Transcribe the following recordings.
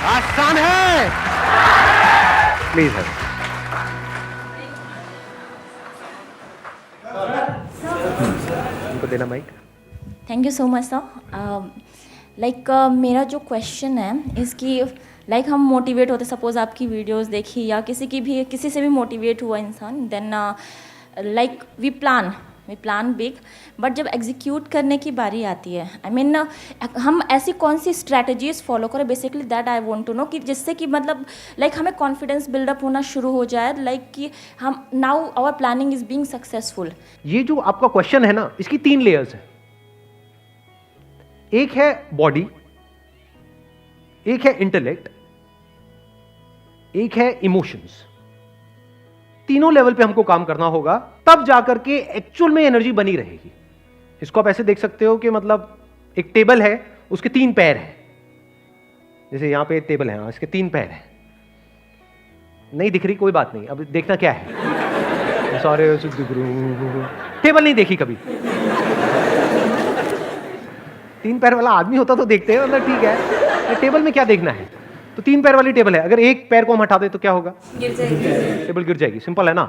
आसान है, प्लीज है। उनको देना mic. Thank you so much sir. Like मेरा जो क्वेश्चन है इसकी लाइक हम मोटिवेट होते, सपोज आपकी वीडियोस देखी या किसी से भी मोटिवेट हुआ इंसान, then like we plan big, but जब एग्जीक्यूट करने की बारी आती है, आई मीन हम ऐसी कौन सी स्ट्रैटेजीज फॉलो करें, basically that I want to know, कि जिससे कि मतलब लाइक हमें कॉन्फिडेंस बिल्डअप होना शुरू हो जाए, लाइक कि हम now our planning is being successful. ये जो आपका क्वेश्चन है ना, इसकी 3 लेयर्स है। एक है बॉडी, एक है इंटेलेक्ट, एक है इमोशंस। तीनों लेवल पे हमको काम करना होगा, तब जाकर के एक्चुअल में एनर्जी बनी रहेगी। इसको आप ऐसे देख सकते हो कि मतलब एक टेबल है, उसके 3 पैर हैं। जैसे यहां पे टेबल है, इसके 3 पैर हैं। नहीं दिख रही, कोई बात नहीं, अब देखना क्या है। सॉरी, टेबल नहीं देखी कभी। 3 पैर वाला आदमी होता तो देखते हैं, मतलब ठीक है, टेबल में क्या देखना है। तो 3 पैर वाली टेबल है, अगर एक पैर को हम हटा दे तो क्या होगा? गिर जाएगी, टेबल गिर जाएगी। सिंपल है ना।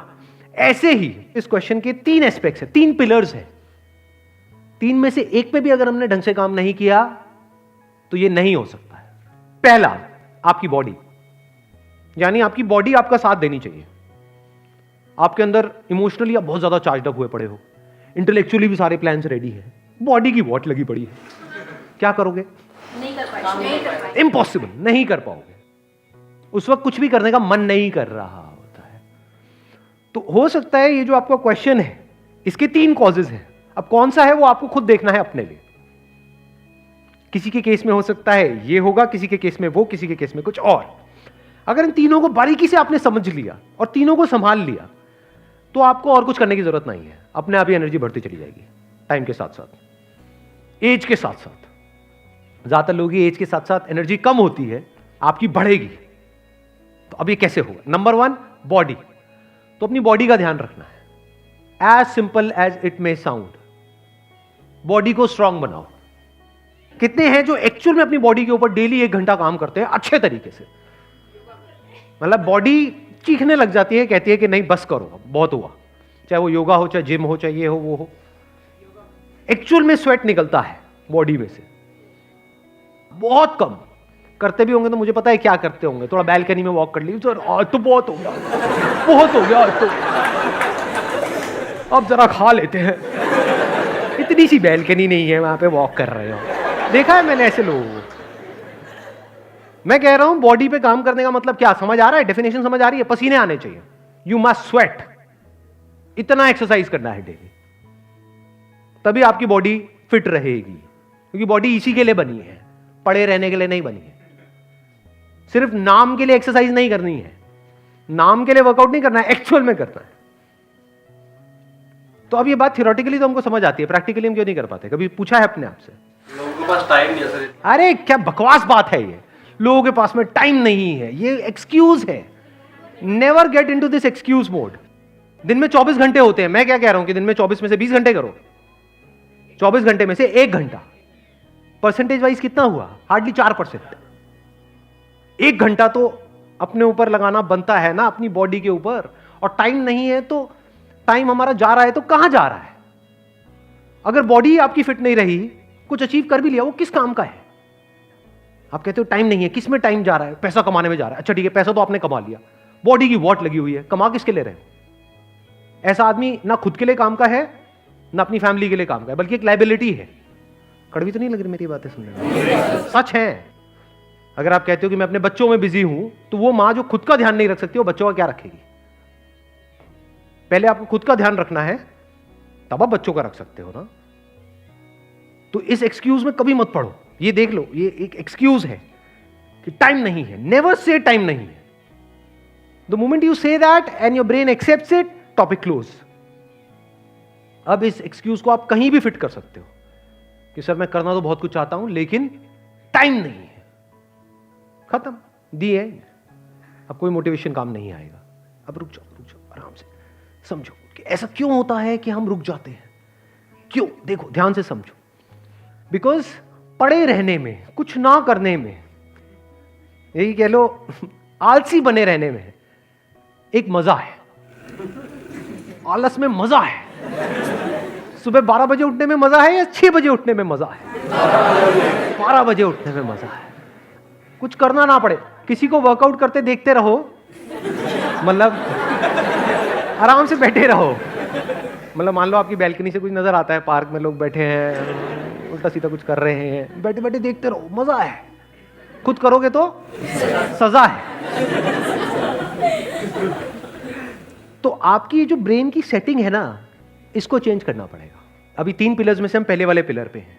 ऐसे ही इस क्वेश्चन के 3 एस्पेक्ट्स है, 3 पिलर्स है। 3 में से एक पे भी अगर हमने ढंग से काम नहीं किया तो ये नहीं हो सकता है। पहला, आपकी बॉडी, यानी आपकी बॉडी आपका साथ देनी चाहिए। आपके अंदर इमोशनली आप बहुत ज्यादा चार्ज अप हुए पड़े हो, इंटेलेक्चुअली भी सारे प्लान्स रेडी है, बॉडी की वॉट लगी पड़ी है। क्या करोगे? नहीं कर पाएंगे, इम्पॉसिबल, नहीं कर पाओगे। उस वक्त कुछ भी करने का मन नहीं कर रहा होता है। तो हो सकता है ये जो आपका क्वेश्चन है, इसके 3 कॉजेज हैं। अब कौन सा है वो आपको खुद देखना है अपने लिए। किसी के केस में हो सकता है ये होगा, किसी के केस में वो, किसी के केस में कुछ और। अगर इन तीनों को बारीकी से आपने समझ लिया और तीनों को संभाल लिया तो आपको और कुछ करने की जरूरत नहीं है। अपने आप ही एनर्जी बढ़ती चली जाएगी, टाइम के साथ साथ, एज के साथ साथ। ज्यादातर लोगों की एज के साथ साथ एनर्जी कम होती है, आपकी बढ़ेगी। तो अब ये कैसे होगा? Number 1, body. तो अपनी बॉडी का ध्यान रखना है। As simple as it may sound, body को स्ट्रांग बनाओ। कितने हैं जो एक्चुअल में अपनी बॉडी के ऊपर डेली 1 घंटा काम करते हैं अच्छे तरीके से? मतलब बॉडी चीखने लग जाती है, कहती है कि नहीं बस करो, बहुत हुआ। चाहे वो योगा हो, चाहे जिम हो, चाहे ये हो वो हो। एक्चुअल में स्वेट निकलता है बॉडी में से, बहुत कम। करते भी होंगे तो मुझे पता है क्या करते होंगे, थोड़ा बैल्कनी में वॉक कर ली, तो आज तो बहुत हो गया, बहुत हो गया आज तो, अब जरा खा लेते हैं। इतनी सी बैल्कनी नहीं है, वहां पे वॉक कर रहे हो। देखा है मैंने ऐसे लोगों को। मैं कह रहा हूं बॉडी पे काम करने का मतलब क्या, समझ आ रहा है? डेफिनेशन समझ आ रही है? पसीने आने चाहिए, यू मस्ट स्वेट। इतना एक्सरसाइज करना है डेली, तभी आपकी बॉडी फिट रहेगी। क्योंकि बॉडी इसी के लिए बनी है, पड़े रहने के लिए नहीं बनी है। सिर्फ नाम के लिए एक्सरसाइज नहीं करनी है, नाम के लिए वर्कआउट नहीं करना है, एक्चुअल में करना है। तो अब ये बात थियोरेटिकली तो हमको समझ आती है, प्रैक्टिकली हम क्यों नहीं कर पाते? कभी पूछा है अपने आप से? लोगों के पास टाइम नहीं है सर। अरे क्या बकवास बात है ये, लोगों के पास में टाइम नहीं है, ये एक्सक्यूज है। Never get into this excuse mode. दिन में 24 घंटे होते हैं, मैं क्या कह रहा हूं कि दिन में 24 में से 20 घंटे करो, 24 घंटे में से 1 घंटा। परसेंटेज वाइज कितना हुआ? हार्डली 4%। 1 घंटा तो अपने ऊपर लगाना बनता है ना, अपनी बॉडी के ऊपर। और टाइम नहीं है तो टाइम हमारा जा रहा है तो कहां जा रहा है? अगर बॉडी आपकी फिट नहीं रही, कुछ अचीव कर भी लिया, वो किस काम का है? आप कहते हो टाइम नहीं है, किस में टाइम जा रहा है? पैसा कमाने में जा रहा है। अच्छा ठीक है, पैसा तो आपने कमा लिया, बॉडी की वॉट लगी हुई है, कमा किसके ले रहे हो? ऐसा आदमी ना खुद के लिए काम का है, ना अपनी फैमिली के लिए काम का है, बल्कि एक लायबिलिटी है। कड़वी तो नहीं लग रही मेरी बातें सुनने में? सच है। अगर आप कहते हो कि मैं अपने बच्चों में बिजी हूं, तो वो मां जो खुद का ध्यान नहीं रख सकती, वो बच्चों का क्या रखेगी? पहले आपको खुद का ध्यान रखना है, तब आप बच्चों का रख सकते हो ना। तो इस एक्सक्यूज में कभी मत पड़ो। ये देख लो, ये एक एक्सक्यूज है कि टाइम नहीं है। नेवर से टाइम नहीं है। The moment you say that and your brain accepts it, topic close. अब इस एक्सक्यूज को आप कहीं भी फिट कर सकते हो कि सर मैं करना तो बहुत कुछ चाहता हूं लेकिन टाइम नहीं है। खत्म, दी एंड। अब कोई मोटिवेशन काम नहीं आएगा। अब रुक जाओ आराम से, समझो कि ऐसा क्यों होता है कि हम रुक जाते हैं, क्यों? देखो ध्यान से समझो। बिकॉज पड़े रहने में, कुछ ना करने में, यही कह लो आलसी बने रहने में एक मजा है। आलस में मजा है। सुबह 12 बजे उठने में मजा है या 6 बजे उठने में मजा है? 12 बजे उठने में मजा है। कुछ करना ना पड़े, किसी को वर्कआउट करते देखते रहो, मतलब आराम से बैठे रहो। मतलब मान लो आपकी बैल्कनी से कुछ नजर आता है, पार्क में लोग बैठे हैं, उल्टा सीधा कुछ कर रहे हैं, बैठे बैठे देखते रहो, मजा है। खुद करोगे तो सजा है। तो आपकी जो ब्रेन की सेटिंग है ना, इसको चेंज करना पड़ेगा। अभी 3 पिलर्स में से हम पहले वाले पिलर पे हैं।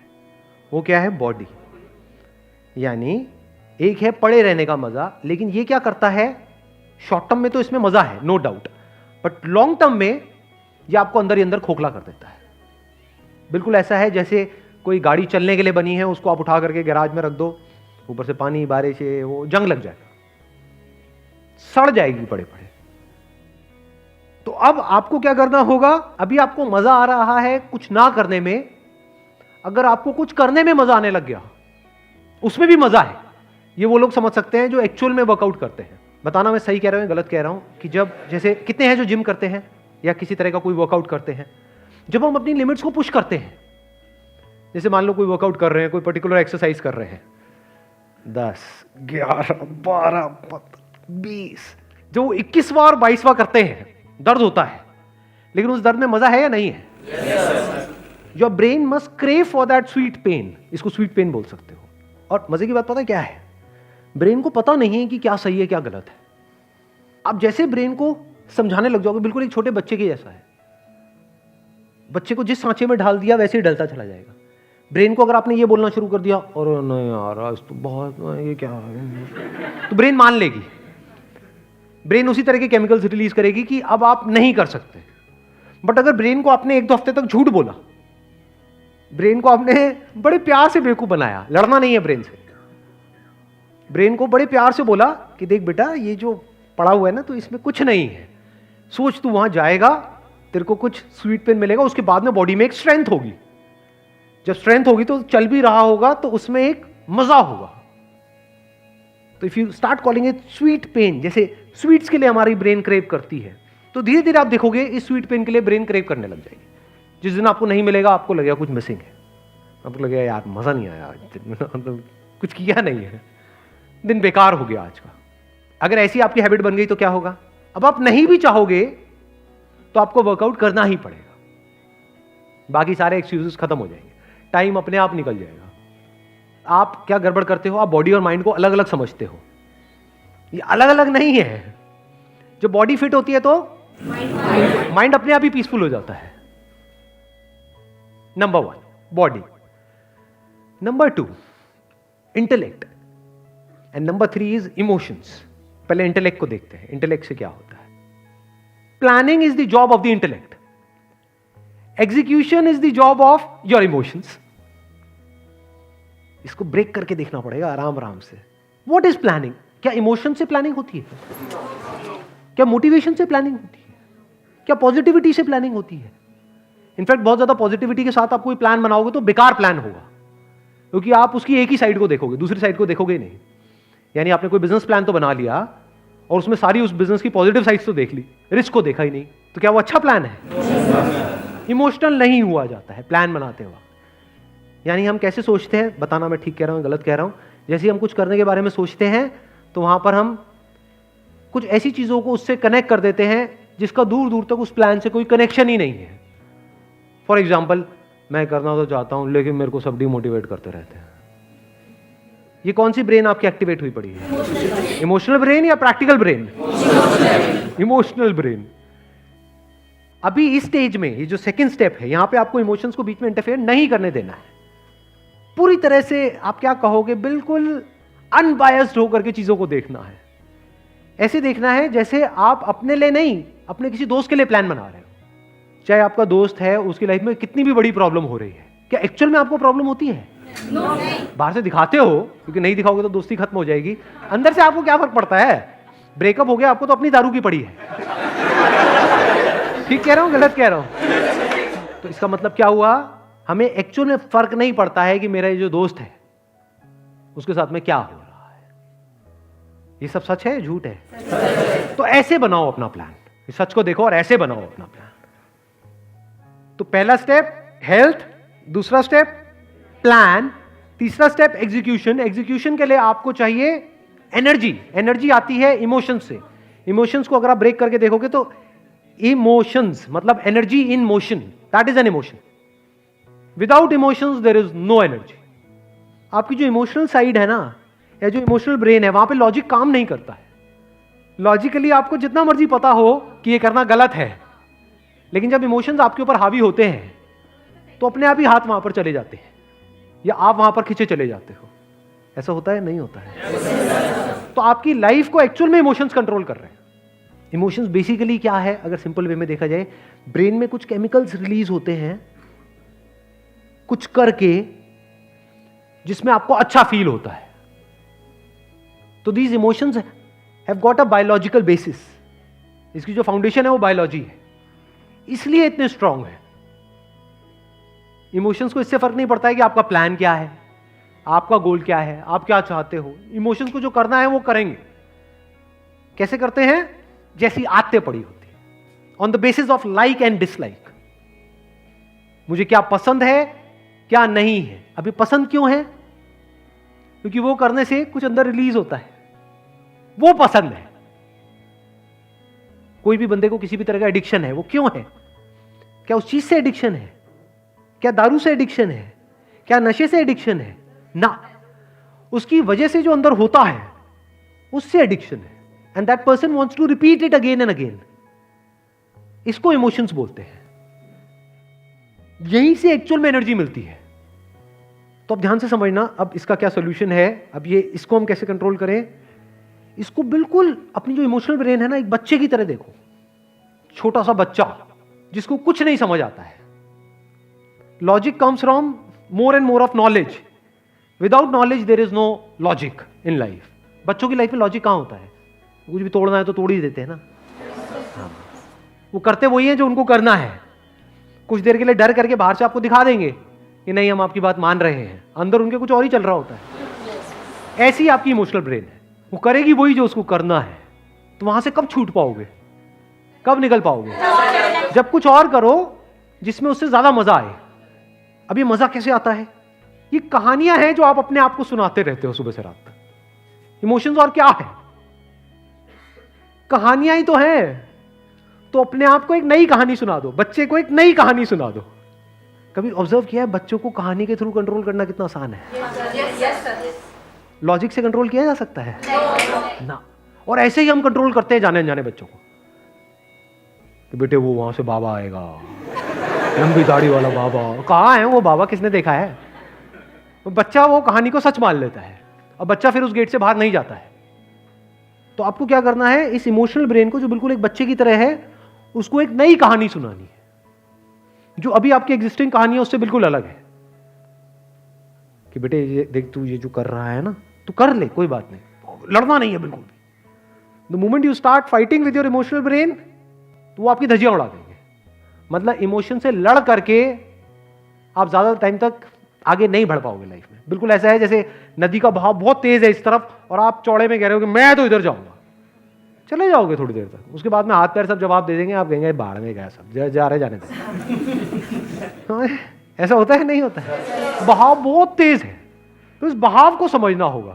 वो क्या है? बॉडी। यानी एक है पड़े रहने का मजा, लेकिन ये क्या करता है? शॉर्ट टर्म में तो इसमें मजा है, no doubt, but long term में ये आपको अंदर ही अंदर खोखला कर देता है। बिल्कुल ऐसा है जैसे कोई गाड़ी चलने के लिए बनी है, उसको आप उठा करके गैराज में रख दो, ऊपर से पानी बारिश है, वो जंग लग जाएगा, सड़ जाएगी पड़े पड़े। तो अब आपको क्या करना होगा? अभी आपको मजा आ रहा है कुछ ना करने में, अगर आपको कुछ करने में मजा आने लग गया, उसमें भी मजा है, ये वो लोग समझ सकते हैं जो एक्चुअल में वर्कआउट करते हैं। बताना मैं सही कह रहा हूं गलत कह रहा हूं कि जब जैसे कितने हैं जो जिम करते हैं या किसी तरह का कोई वर्कआउट करते हैं, जब हम अपनी लिमिट्स को पुश करते हैं, जैसे मान लो कोई वर्कआउट कर रहे हैं, कोई पर्टिकुलर एक्सरसाइज कर रहे हैं, 10, 11, 12, 20, जो 21वां 22वां करते हैं, दर्द होता है, लेकिन उस दर्द में मजा है या नहीं है? Your brain must crave for that sweet pain. इसको स्वीट पेन बोल सकते हो। और मजे की बात पता है क्या है? ब्रेन को पता नहीं है कि क्या सही है क्या गलत है। आप जैसे ब्रेन को समझाने लग जाओगे, बिल्कुल एक छोटे बच्चे के जैसा है। बच्चे को जिस सांचे में ढाल दिया वैसे ही डलता चला जाएगा। ब्रेन को अगर आपने ये बोलना शुरू कर दिया, और नहीं यार आज तो बहुत, ये क्या है, तो ब्रेन मान लेगी। ब्रेन उसी तरह के केमिकल्स रिलीज करेगी कि अब आप नहीं कर सकते। बट अगर ब्रेन को आपने 1-2 हफ्ते तक झूठ बोला, ब्रेन को आपने बड़े प्यार से बेवकूफ बनाया, लड़ना नहीं है ब्रेन से, ब्रेन को बड़े प्यार से बोला कि देख बेटा ये जो पड़ा हुआ है ना, तो इसमें कुछ नहीं है, सोच तू वहां जाएगा, तेरे को कुछ स्वीट पेन मिलेगा, उसके बाद में बॉडी में एक स्ट्रेंथ होगी, जब स्ट्रेंथ होगी तो चल भी रहा होगा, तो उसमें एक मजा होगा। तो if you start calling it sweet pain, जैसे स्वीट्स के लिए हमारी ब्रेन क्रेव करती है, तो धीरे धीरे आप देखोगे इस स्वीट पेन के लिए ब्रेन क्रेव करने लग जाएगी। जिस दिन आपको नहीं मिलेगा, आपको लगेगा कुछ मिसिंग है, आपको लगेगा यार मजा नहीं आया आज, कुछ किया नहीं है, दिन बेकार हो गया आज का। अगर ऐसी आपकी हैबिट बन गई तो क्या होगा? अब आप नहीं भी चाहोगे तो आपको वर्कआउट करना ही पड़ेगा, बाकी सारे एक्सक्यूजेस खत्म हो जाएंगे, टाइम अपने आप निकल जाएगा। आप क्या गड़बड़ करते हो? आप बॉडी और माइंड को अलग अलग समझते हो। ये अलग अलग नहीं है। जब बॉडी फिट होती है तो माइंड अपने आप ही पीसफुल हो जाता है। Number 1 body, number 2 intellect, and number 3 is emotions. पहले इंटेलेक्ट को देखते हैं, इंटेलेक्ट से क्या होता है। Planning is the job of the intellect, execution is the job of your emotions. इसको ब्रेक करके देखना पड़ेगा आराम आराम से। What is planning? क्या इमोशन से प्लानिंग होती है? क्या मोटिवेशन से प्लानिंग होती है? क्या पॉजिटिविटी से प्लानिंग होती है? इनफैक्ट बहुत ज्यादा पॉजिटिविटी के साथ आप कोई प्लान बनाओगे तो बेकार प्लान होगा, क्योंकि आप उसकी एक ही साइड को देखोगे, दूसरी साइड को देखोगे नहीं। यानी आपने कोई बिजनेस प्लान तो बना लिया और उसमें सारी उस बिजनेस की पॉजिटिव साइड्स तो देख ली, रिस्क को देखा ही नहीं, तो क्या वो अच्छा प्लान है? इमोशनल नहीं हुआ जाता है प्लान बनाते वक्त। यानी हम कैसे सोचते हैं, बताना मैं ठीक कह रहा हूं गलत कह रहा हूं। जैसे हम कुछ करने के बारे में सोचते हैं तो वहां पर हम कुछ ऐसी चीजों को उससे कनेक्ट कर देते हैं जिसका दूर दूर तक उस प्लान से कोई कनेक्शन ही नहीं है। फॉर एग्जाम्पल, मैं करना तो चाहता हूं लेकिन मेरे को सब डिमोटिवेट करते रहते हैं। ये कौन सी ब्रेन आपकी एक्टिवेट हुई पड़ी है? इमोशनल ब्रेन या प्रैक्टिकल ब्रेन? Emotional brain. अभी इस स्टेज में ये जो सेकंड स्टेप है, यहां पे आपको इमोशंस को बीच में इंटरफेयर नहीं करने देना है। पूरी तरह से आप क्या कहोगे, बिल्कुल अनबायस्ड होकर के चीजों को देखना है। ऐसे देखना है जैसे आप अपने लिए नहीं, अपने किसी दोस्त के लिए प्लान बना रहे हो। चाहे आपका दोस्त है, उसकी लाइफ में कितनी भी बड़ी प्रॉब्लम हो रही है, क्या एक्चुअल में आपको प्रॉब्लम होती है? बाहर से दिखाते हो, क्योंकि नहीं दिखाओगे तो दोस्ती खत्म हो जाएगी। अंदर से आपको क्या फर्क पड़ता है? ब्रेकअप हो गया, आपको तो अपनी दारू की पड़ी है। ठीक कह रहा हूं गलत कह रहा हूं? तो इसका मतलब क्या हुआ? हमें एक्चुअल में फर्क नहीं पड़ता है कि मेरा ये जो दोस्त है उसके साथ में क्या हो रहा है। ये सब सच है, झूठ है? तो ऐसे बनाओ अपना प्लान, इस सच को देखो और ऐसे बनाओ अपना प्लान। तो पहला स्टेप हेल्थ, दूसरा स्टेप प्लान, तीसरा स्टेप एग्जीक्यूशन। एग्जीक्यूशन के लिए आपको चाहिए एनर्जी। एनर्जी आती है इमोशंस से। इमोशंस को अगर आप ब्रेक करके देखोगे तो इमोशंस मतलब energy in motion, that is an emotion. Without emotions there is no energy. आपकी जो इमोशनल साइड है ना, या जो इमोशनल ब्रेन है, वहां पे लॉजिक काम नहीं करता है। लॉजिकली आपको जितना मर्जी पता हो कि ये करना गलत है, लेकिन जब इमोशंस आपके ऊपर हावी होते हैं तो अपने आप ही हाथ वहां पर चले जाते हैं, या आप वहां पर खींचे चले जाते हो। ऐसा होता है? नहीं होता है। तो आपकी लाइफ को एक्चुअल में इमोशंस कंट्रोल कर रहे हैं। इमोशंस बेसिकली क्या है, अगर सिंपल वे में देखा जाए, ब्रेन में कुछ केमिकल्स रिलीज होते हैं कुछ करके, जिसमें आपको अच्छा फील होता है। तो these emotions have got a biological basis. इसकी जो फाउंडेशन है वो बायोलॉजी है, इसलिए इतने स्ट्रांग है। इमोशंस को इससे फर्क नहीं पड़ता है कि आपका प्लान क्या है, आपका गोल क्या है, आप क्या चाहते हो। इमोशंस को जो करना है वो करेंगे। कैसे करते हैं? जैसी आदतें पड़ी होती है, on the basis of like and dislike. मुझे क्या पसंद है, क्या नहीं है। अभी पसंद क्यों है? क्योंकि वो करने से कुछ अंदर रिलीज होता है, वो पसंद है। कोई भी बंदे को किसी भी तरह का एडिक्शन है, वो क्यों है? क्या उस चीज से एडिक्शन है? क्या दारू से एडिक्शन है? क्या नशे से एडिक्शन है? ना, उसकी वजह से जो अंदर होता है उससे एडिक्शन है। And that person wants to repeat it again and again. इसको इमोशंस बोलते हैं। यहीं से एक्चुअल में एनर्जी मिलती है। तो अब ध्यान से समझना, अब इसका क्या सोल्यूशन है। अब ये इसको हम कैसे कंट्रोल करें? इसको बिल्कुल अपनी जो इमोशनल ब्रेन है ना, एक बच्चे की तरह देखो। छोटा सा बच्चा जिसको कुछ नहीं समझ आता है। Logic comes from more and more of knowledge. Without knowledge there is no logic in life. बच्चों की लाइफ में लॉजिक कहां होता है? कुछ भी तोड़ना है तो तोड़ ही देते हैं ना। हाँ। वो करते वही है जो उनको करना है। कुछ देर के लिए डर करके बाहर से आपको दिखा देंगे कि नहीं हम आपकी बात मान रहे हैं, अंदर उनके कुछ और ही चल रहा होता है। ऐसी आपकी इमोशनल ब्रेन है, वो करेगी वही जो उसको करना है। तो वहां से कब छूट पाओगे, कब निकल पाओगे? जब कुछ और करो जिसमें उससे ज्यादा मजा आए। अब ये मजा कैसे आता है? ये कहानियां हैं जो आप अपने आप को सुनाते रहते हो सुबह से रात तक। इमोशंस और क्या है? कहानियां ही तो हैं। तो अपने आप को एक नई कहानी सुना दो, बच्चे को एक नई कहानी सुना दो। कभी ऑब्जर्व किया है बच्चों को कहानी के थ्रू कंट्रोल करना कितना आसान है? लॉजिक से कंट्रोल किया जा सकता है ना। और ऐसे ही हम कंट्रोल करते हैं जाने अनजाने बच्चों को कि बेटे वो वहां से बाबा आएगा, लंबी दाढ़ी वाला बाबा। कहाँ है वो बाबा? किसने देखा है? तो बच्चा वो कहानी को सच मान लेता है और बच्चा फिर उस गेट से बाहर नहीं जाता है। तो आपको क्या करना है? इस इमोशनल ब्रेन को जो बिल्कुल एक बच्चे की तरह है, उसको एक नई कहानी सुनानी है जो अभी आपकी एग्जिस्टिंग कहानी है उससे बिल्कुल अलग है। कि बेटे ये देख, तू ये जो कर रहा है ना, तू कर ले, कोई बात नहीं, लड़ना नहीं है बिल्कुल भी। The moment you start fighting with your emotional brain, तो वो आपकी धज्जियां उड़ा देंगे। मतलब इमोशन से लड़ करके आप ज्यादा टाइम तक आगे नहीं बढ़ पाओगे लाइफ में। बिल्कुल ऐसा है जैसे नदी का बहाव बहुत तेज है इस तरफ और आप चौड़े में कह रहे हो कि मैं तो इधर जाऊंगा। चले जाओगे थोड़ी देर तक, उसके बाद में हाथ पैर सब जवाब दे देंगे, आप कहेंगे बाढ़ में गया, सब जा रहे जाने दे। ऐसा होता है? नहीं होता है। बहाव बहुत तेज है, तो इस बहाव को समझना होगा।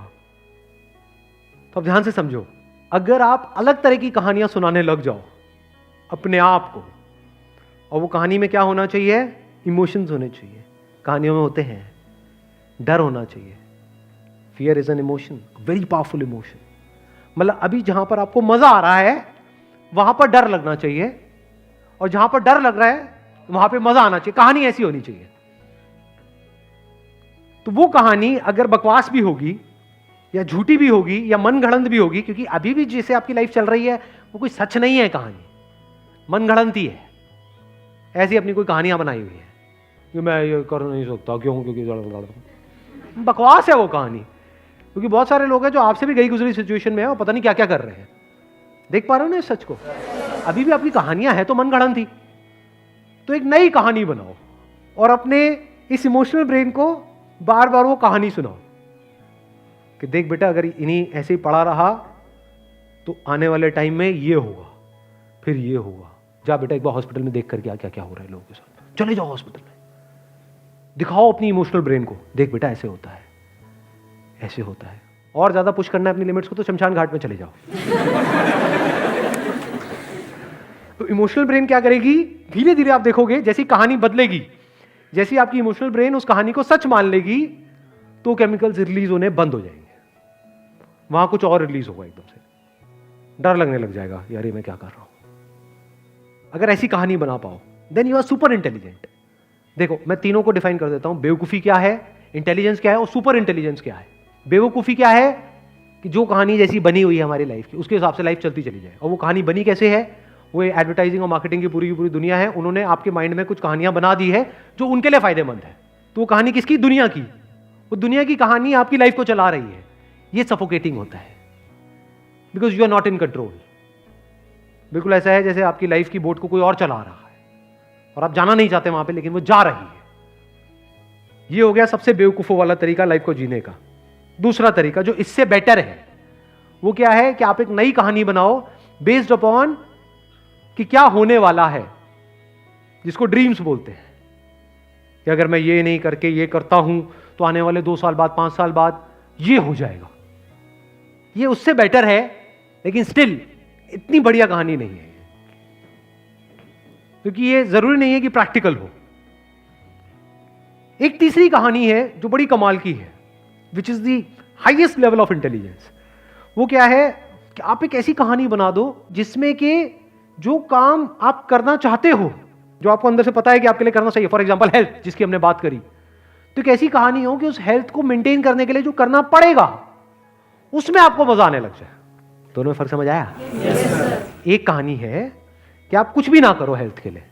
तो अब ध्यान से समझो, अगर आप अलग तरह की कहानियां सुनाने लग जाओ अपने आप को, और वो कहानी में क्या होना चाहिए? इमोशंस होने चाहिए। कहानियों में होते हैं डर होना चाहिए। Fear is an emotion, very powerful emotion. मतलब अभी जहां पर आपको मजा आ रहा है वहां पर डर लगना चाहिए, और जहां पर डर लग रहा है वहां पे मजा आना चाहिए। कहानी ऐसी होनी चाहिए। तो वो कहानी अगर बकवास भी होगी या झूठी भी होगी या मनगढ़ंत भी होगी, क्योंकि अभी भी जैसे आपकी लाइफ चल रही है वो कोई सच नहीं है, कहानी मनगढ़ंत ही है। ऐसी अपनी कोई कहानियां बनाई हुई है कि मैं ये कर नहीं सकता, क्यों? क्योंकि बकवास है वो कहानी। क्योंकि बहुत सारे लोग हैं जो आपसे भी गई गुजरी सिचुएशन में है और पता नहीं क्या क्या कर रहे हैं। देख पा रहे हो ना इस सच को? अभी भी आपकी कहानियां हैं तो मनगढ़ंत थी। तो एक नई कहानी बनाओ और अपने इस इमोशनल ब्रेन को बार बार वो कहानी सुनाओ कि देख बेटा, अगर इन्हीं ऐसे ही पड़ा रहा तो आने वाले टाइम में ये होगा, फिर ये होगा। जा बेटा एक बार हॉस्पिटल में देख करके क्या क्या हो रहा है लोगों के साथ, चले जाओ हॉस्पिटल में, दिखाओ अपनी इमोशनल ब्रेन को, देख बेटा ऐसे होता है, ऐसे होता है। और ज्यादा पुश करना है अपनी लिमिट्स को तो शमशान घाट में चले जाओ। तो इमोशनल ब्रेन क्या करेगी, धीरे धीरे आप देखोगे जैसी कहानी बदलेगी, जैसी आपकी इमोशनल ब्रेन उस कहानी को सच मान लेगी, तो केमिकल्स रिलीज होने बंद हो जाएंगे, वहां कुछ और रिलीज होगा, एकदम से डर लगने लग जाएगा, यार ये मैं क्या कर रहा हूं। अगर ऐसी कहानी बना पाओ then you are super intelligent. देखो मैं तीनों को डिफाइन कर देता हूं, बेवकूफी क्या है, इंटेलिजेंस क्या है और सुपर इंटेलिजेंस क्या है। बेवकूफी क्या है कि जो कहानी जैसी बनी हुई है हमारी लाइफ की, उसके हिसाब से लाइफ चलती चली जाए। और वो कहानी बनी कैसे है, वो एडवर्टाइजिंग और मार्केटिंग की पूरी दुनिया है, उन्होंने आपके माइंड में कुछ कहानियां बना दी है जो उनके लिए फायदेमंद है। तो वो कहानी किसकी, दुनिया की। वो दुनिया की कहानी आपकी लाइफ को चला रही है। ये सफोकेटिंग होता है because you are not in control. बिल्कुल ऐसा है जैसे आपकी लाइफ की बोट को कोई और चला रहा है और आप जाना नहीं चाहते वहां पे, लेकिन वो जा रही है। ये हो गया सबसे बेवकूफों वाला तरीका लाइफ को जीने का। दूसरा तरीका जो इससे बेटर है वो क्या है कि आप एक नई कहानी बनाओ बेस्ड अपॉन कि क्या होने वाला है, जिसको ड्रीम्स बोलते हैं कि अगर मैं ये नहीं करके ये करता हूं तो आने वाले 2 साल बाद 5 साल बाद ये हो जाएगा। ये उससे बेटर है, लेकिन स्टिल इतनी बढ़िया कहानी नहीं है, क्योंकि ये जरूरी नहीं है कि प्रैक्टिकल हो। एक तीसरी कहानी है जो बड़ी कमाल की है, which is the highest level of intelligence. वो क्या है कि आप एक ऐसी कहानी बना दो जिसमें कि जो काम आप करना चाहते हो, जो आपको अंदर से पता है कि आपके लिए करना चाहिए, फॉर एग्जांपल हेल्थ जिसकी हमने बात करी, तो एक ऐसी कहानी हो कि उस हेल्थ को मेंटेन करने के लिए जो करना पड़ेगा उसमें आपको मजा आने लग जाए। दोनों में फर्क समझ आया? एक कहानी है कि आप कुछ भी ना करो हेल्थ के लिए,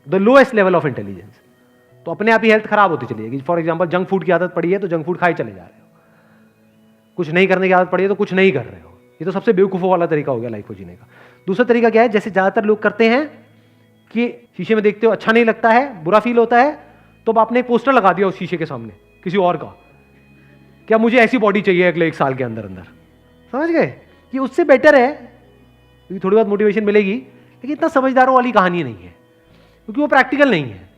the lowest level of intelligence, तो अपने आप ही हेल्थ खराब होती चली जाएगी। फॉर एग्जांपल जंक फूड की आदत पड़ी है तो जंक फूड खाए चले जा रहे हो, कुछ नहीं करने की आदत पड़ी है तो कुछ नहीं कर रहे हो। ये तो सबसे बेवकूफों वाला तरीका हो गया लाइफ को जीने का। दूसरा तरीका क्या है, जैसे ज्यादातर लोग करते हैं कि शीशे में देखते हो अच्छा नहीं लगता है, बुरा फील होता है, तो अब आपने एक पोस्टर लगा दिया उस शीशे के सामने किसी और का, क्या मुझे ऐसी बॉडी चाहिए अगले 1 साल के अंदर अंदर। समझ गए? कि उससे बेटर है, क्योंकि थोड़ी बहुत मोटिवेशन मिलेगी, लेकिन इतना समझदारों वाली कहानी नहीं है, क्योंकि वो प्रैक्टिकल नहीं है।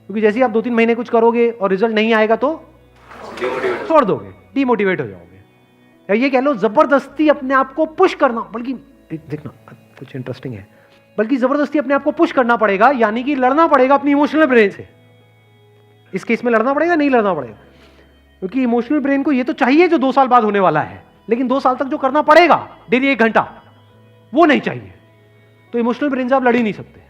क्योंकि जैसे ही आप 2-3 महीने कुछ करोगे और रिजल्ट नहीं आएगा तो छोड़ दोगे, डीमोटिवेट हो जाओगे। या ये कह लो जबरदस्ती अपने आप को पुश करना, बल्कि देखना कुछ इंटरेस्टिंग है, बल्कि जबरदस्ती अपने आप को पुश करना पड़ेगा, यानी कि लड़ना पड़ेगा अपनी इमोशनल ब्रेन से। इस केस में लड़ना पड़ेगा, नहीं लड़ना पड़ेगा, क्योंकि इमोशनल ब्रेन को ये तो चाहिए जो 2 साल बाद होने वाला है, लेकिन 2 साल तक जो करना पड़ेगा डेली 1 घंटा, वो नहीं चाहिए। तो इमोशनल ब्रेन से आप लड़ ही नहीं सकते।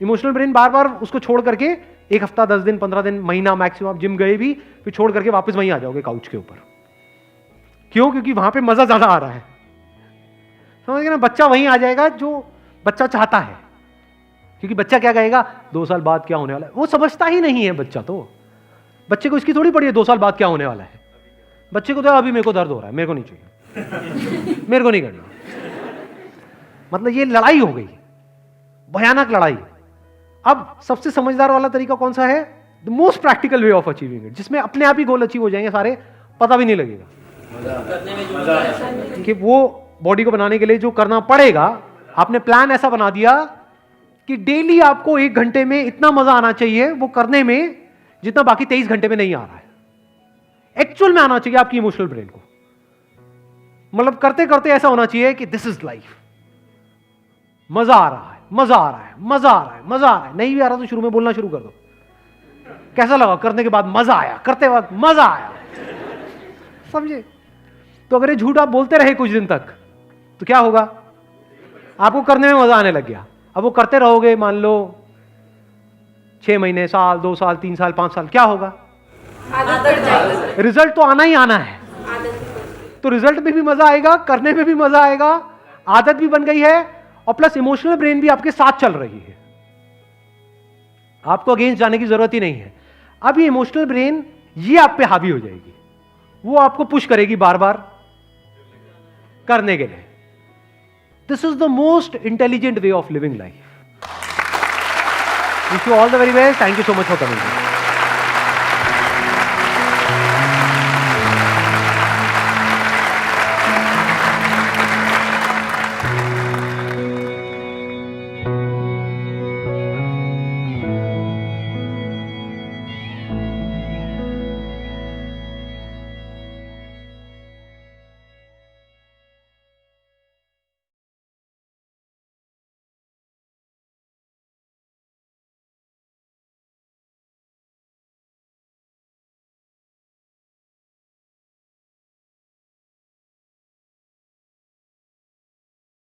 इमोशनल ब्रेन बार बार उसको छोड़ करके 1 हफ्ता, 10 दिन, 15 दिन, महीना मैक्सिमम, आप जिम गए भी फिर छोड़ करके वापस वहीं आ जाओगे काउच के ऊपर। क्यों? क्योंकि वहां पे मजा ज्यादा आ रहा है। समझ गए ना? बच्चा वहीं आ जाएगा जो बच्चा चाहता है, क्योंकि बच्चा क्या कहेगा 2 साल बाद क्या होने वाला है, वो समझता ही नहीं है बच्चा। तो बच्चे को इसकी थोड़ी पड़ी है 2 साल बाद क्या होने वाला है। बच्चे को तो अभी मेरे को दर्द हो रहा है, मेरे को नहीं चाहिए, मेरे को नहीं करना। मतलब ये लड़ाई हो गई, भयानक लड़ाई। अब सबसे समझदार वाला तरीका कौन सा है? The most practical way of achieving it, जिसमें अपने आप ही गोल अचीव हो जाएंगे सारे, पता भी नहीं लगेगा कि वो बॉडी को बनाने के लिए जो करना पड़ेगा, आपने प्लान ऐसा बना दिया कि डेली आपको 1 घंटे में इतना मजा आना चाहिए वो करने में जितना बाकी 23 घंटे में नहीं आ रहा है। एक्चुअल में आना चाहिए आपकी इमोशनल ब्रेन को। मतलब करते करते ऐसा होना चाहिए कि दिस इज लाइफ, मजा आ रहा है, मजा आ रहा है, मजा आ रहा है, मजा आ रहा है। नहीं भी आ रहा तो शुरू में बोलना शुरू कर दो, कैसा लगा करने के बाद मजा आया, करते वक्त मजा आया। समझे? तो अगर ये झूठ आप बोलते रहे कुछ दिन तक तो क्या होगा? आपको करने में मजा आने लग गया। अब वो करते रहोगे, मान लो 6 महीने, साल, 2 साल, 3 साल, 5 साल, क्या होगा? रिजल्ट तो आना ही आना है। तो रिजल्ट में भी मजा आएगा, करने में भी मजा आएगा, आदत भी बन गई है, और प्लस इमोशनल ब्रेन भी आपके साथ चल रही है। आपको अगेंस्ट जाने की जरूरत ही नहीं है। अब ये इमोशनल ब्रेन ये आप पे हावी हो जाएगी, वो आपको पुश करेगी बार बार करने के लिए। This is the most intelligent way of living life. Wish you all the very best, thank you so much for coming.